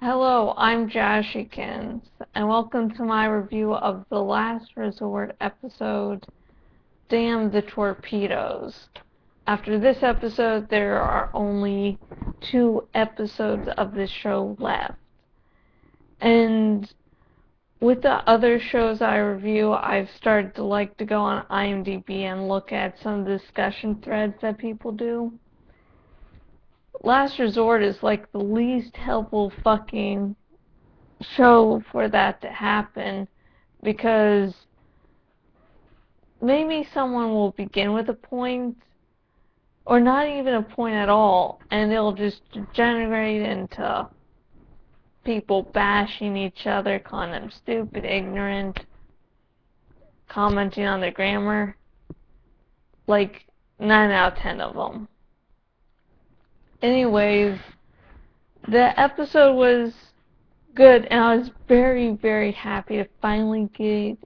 Hello, I'm Jashykins, and welcome to my review of The Last Resort episode, Damn the Torpedoes. After this episode, there are only 2 episodes of this show left. And with the other shows I review, I've started to like to go on IMDb and look at some of the discussion threads that people do. Last Resort is like the least helpful fucking show for that to happen, because maybe someone will begin with a point or not even a point at all, and it'll just degenerate into people bashing each other, calling them stupid, ignorant, commenting on their grammar, like 9 out of 10 of them. Anyways, the episode was good, and I was very, very happy to finally get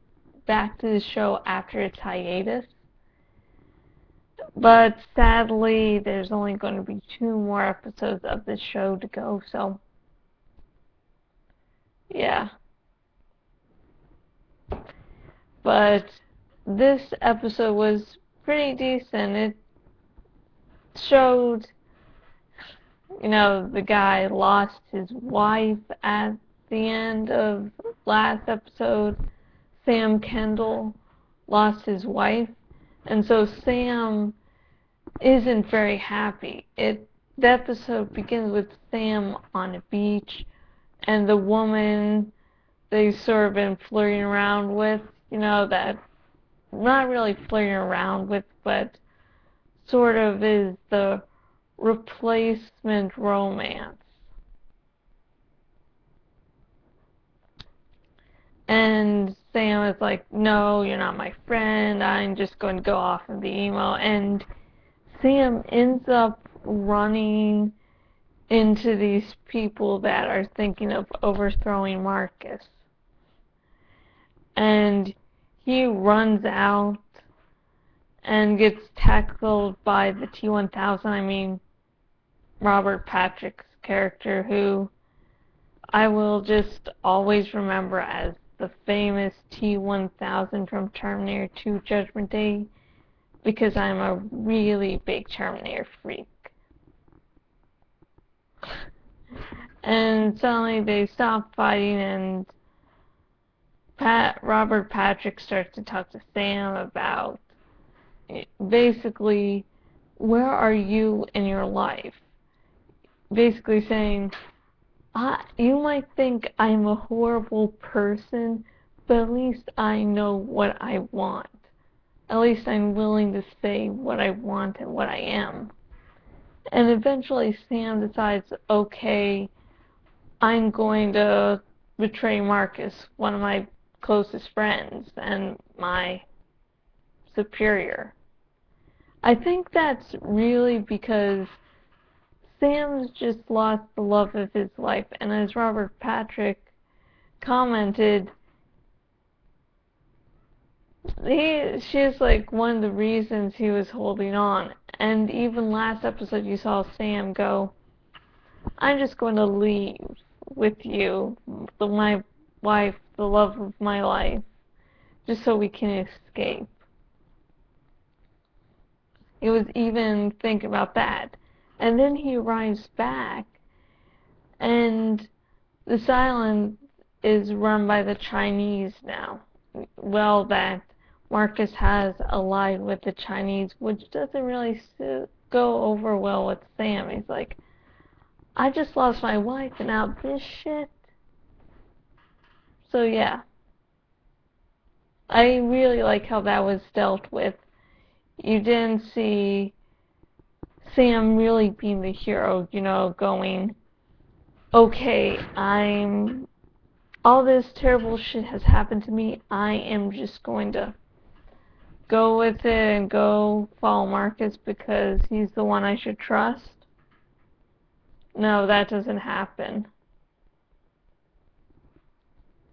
back to the show after its hiatus. But sadly, there's only going to be 2 more episodes of the show to go, so yeah. But this episode was pretty decent. It showed, the guy lost his wife at the end of last episode. Sam Kendall lost his wife, and so Sam isn't very happy. The episode begins with Sam on a beach, and the woman they've sort of been flirting around with, that not really flirting around with, but sort of is the replacement romance. And Sam is like, no, you're not my friend, I'm just going to go off and be emo. And Sam ends up running into these people that are thinking of overthrowing Marcus. And he runs out and gets tackled by the T-1000, Robert Patrick's character, who I will just always remember as the famous T-1000 from Terminator 2 Judgment Day, because I'm a really big Terminator freak. And suddenly they stop fighting, and Robert Patrick starts to talk to Sam about basically, where are you in your life? Basically saying, you might think I'm a horrible person, but at least I know what I want. At least I'm willing to say what I want and what I am. And eventually Sam decides, okay, I'm going to betray Marcus, one of my closest friends and my superior. I think that's really because Sam's just lost the love of his life, and as Robert Patrick commented, she's like one of the reasons he was holding on. And even last episode you saw Sam go, I'm just going to leave with you, my wife, the love of my life, just so we can escape. He was even thinking about that. And then he arrives back, and this island is run by the Chinese now. Well, that Marcus has allied with the Chinese, which doesn't really go over well with Sam. He's like, I just lost my wife, and now this shit. So yeah, I really like how that was dealt with. You didn't see Sam really being the hero, going, okay, all this terrible shit has happened to me, I am just going to go with it and go follow Marcus because he's the one I should trust. No, that doesn't happen.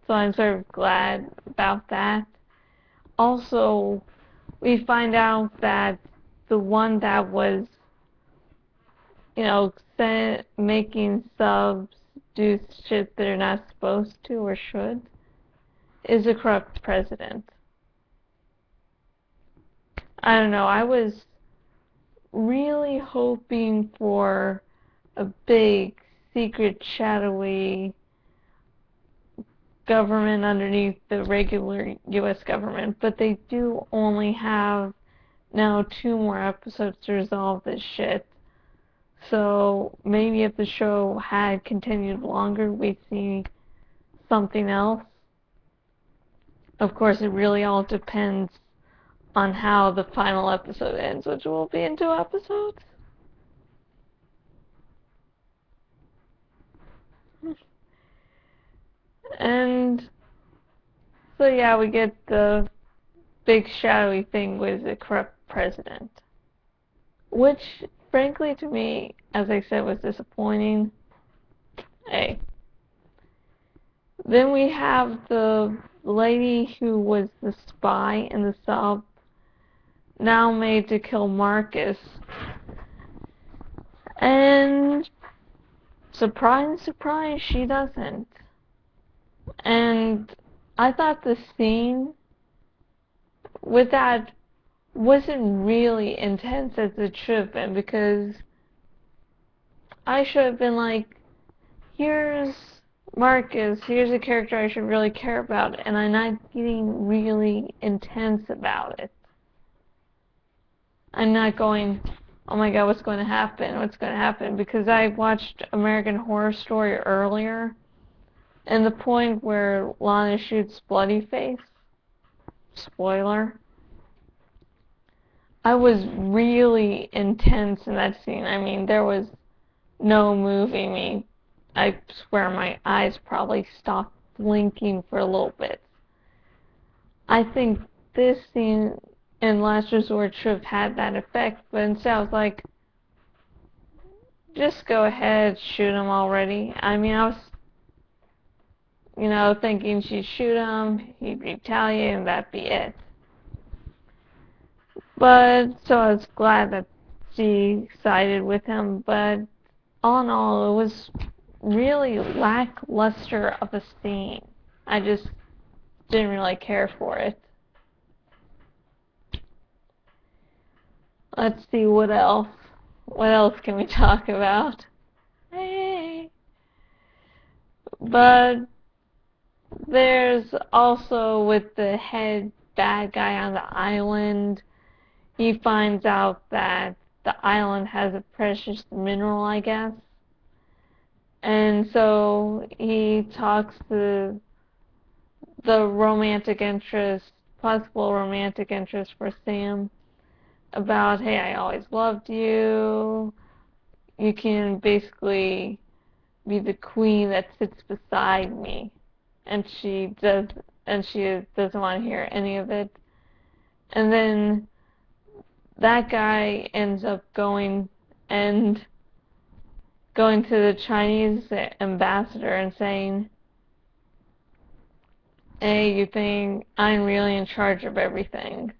So I'm sort of glad about that. Also, we find out that the one that was, making subs do shit they're not supposed to or should, is a corrupt president. I don't know, I was really hoping for a big, secret, shadowy government underneath the regular US government, but they do only have now 2 more episodes to resolve this shit. So maybe if the show had continued longer, we'd see something else. Of course, it really all depends on how the final episode ends, which will be in 2 episodes. And so yeah, we get the big shadowy thing with the corrupt president, which frankly to me, as I said, was disappointing. Hey. Then we have the lady who was the spy in the sub, now made to kill Marcus. And surprise, surprise, she doesn't. And I thought the scene with that wasn't really intense as it should have been, because I should have been like, here's Marcus, here's a character I should really care about, and I'm not getting really intense about it. I'm not going, oh my god, what's going to happen, what's going to happen, because I watched American Horror Story earlier, and the point where Lana shoots Bloodyface, spoiler, I was really intense in that scene. I mean, there was no moving me. I swear my eyes probably stopped blinking for a little bit. I think this scene in Last Resort should have had that effect, but instead I was like, just go ahead, shoot him already. I mean, I was, thinking she'd shoot him, he'd retaliate, and that'd be it. But, so I was glad that she sided with him, but all in all, it was really lackluster of a scene. I just didn't really care for it. Let's see what else. What else can we talk about? Hey. But there's also, with the head bad guy on the island, he finds out that the island has a precious mineral, I guess. And so he talks to the romantic interest, possible romantic interest for Sam, about, hey, I always loved you. You can basically be the queen that sits beside me. And she doesn't want to hear any of it. And then that guy ends up going to the Chinese ambassador and saying, hey, you think I'm really in charge of everything.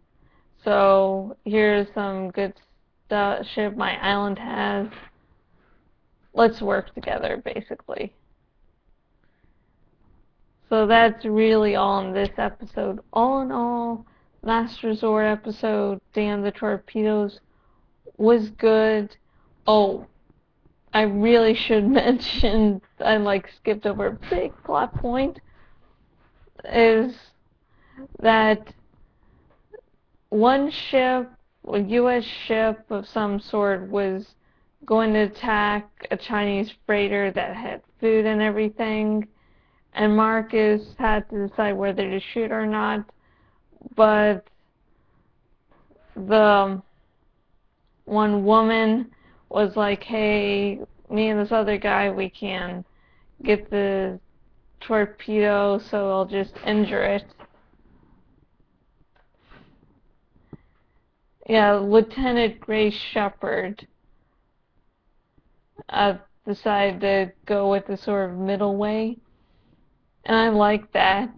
So here's some good shit my island has. Let's work together, basically. So that's really all in this episode. All in all, Last Resort episode, Damn the Torpedoes, was good. Oh, I really should mention, I skipped over a big plot point, is that one ship, a US ship of some sort, was going to attack a Chinese freighter that had food and everything, and Marcus had to decide whether to shoot or not, but the one woman was like, hey, me and this other guy, we can get the torpedo, so I'll just injure it. Yeah, Lieutenant Grace Shepard decided to go with the sort of middle way, and I like that.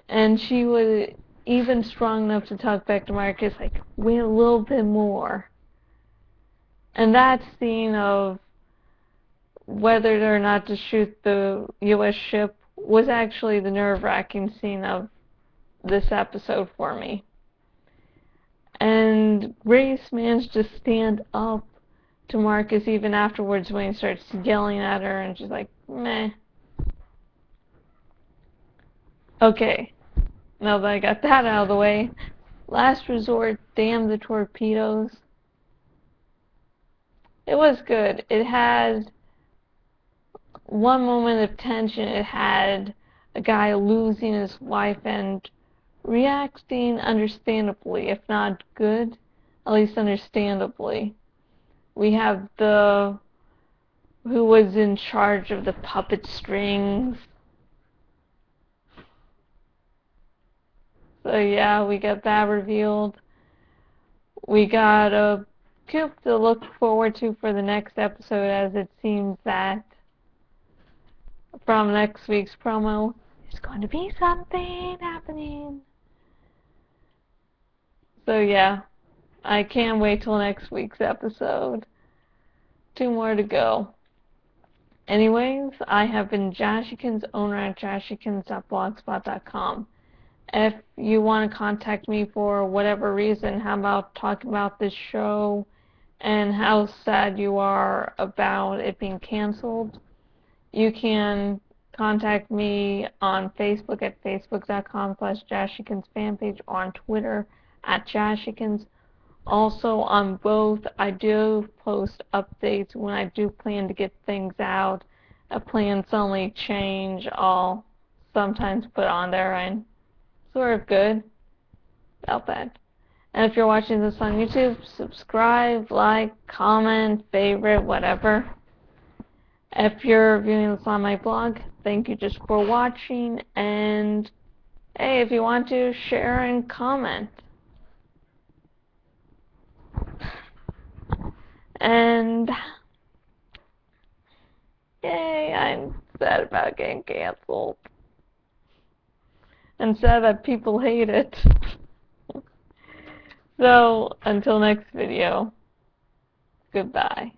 And she was even strong enough to talk back to Marcus, like, wait a little bit more. And that scene of whether or not to shoot the U.S. ship was actually the nerve-wracking scene of this episode for me. And Grace managed to stand up to Marcus even afterwards when he starts yelling at her, and she's like, meh. Okay, now that I got that out of the way, Last Resort, Damn the Torpedoes. It was good. It had one moment of tension. It had a guy losing his wife and reacting understandably, if not good, at least understandably. We have the who was in charge of the puppet strings. So yeah, we got that revealed. We got a coup to look forward to for the next episode, as it seems that from next week's promo, there's going to be something happening. So yeah, I can't wait till next week's episode. 2 more to go. Anyways, I have been Jashykins, owner at jashykins.blogspot.com. If you want to contact me for whatever reason, how about talking about this show and how sad you are about it being canceled, you can contact me on Facebook at facebook.com/jashykins fanpage, or on Twitter at jashykins. Also on both, I do post updates when I do plan to get things out. If plans suddenly change, I'll sometimes put on there. I'm sort of good about that. And if you're watching this on YouTube, subscribe, like, comment, favorite, whatever. If you're viewing this on my blog, thank you just for watching, and hey, if you want to, share and comment. And yay, I'm sad about getting canceled. And sad that people hate it. So, until next video, goodbye.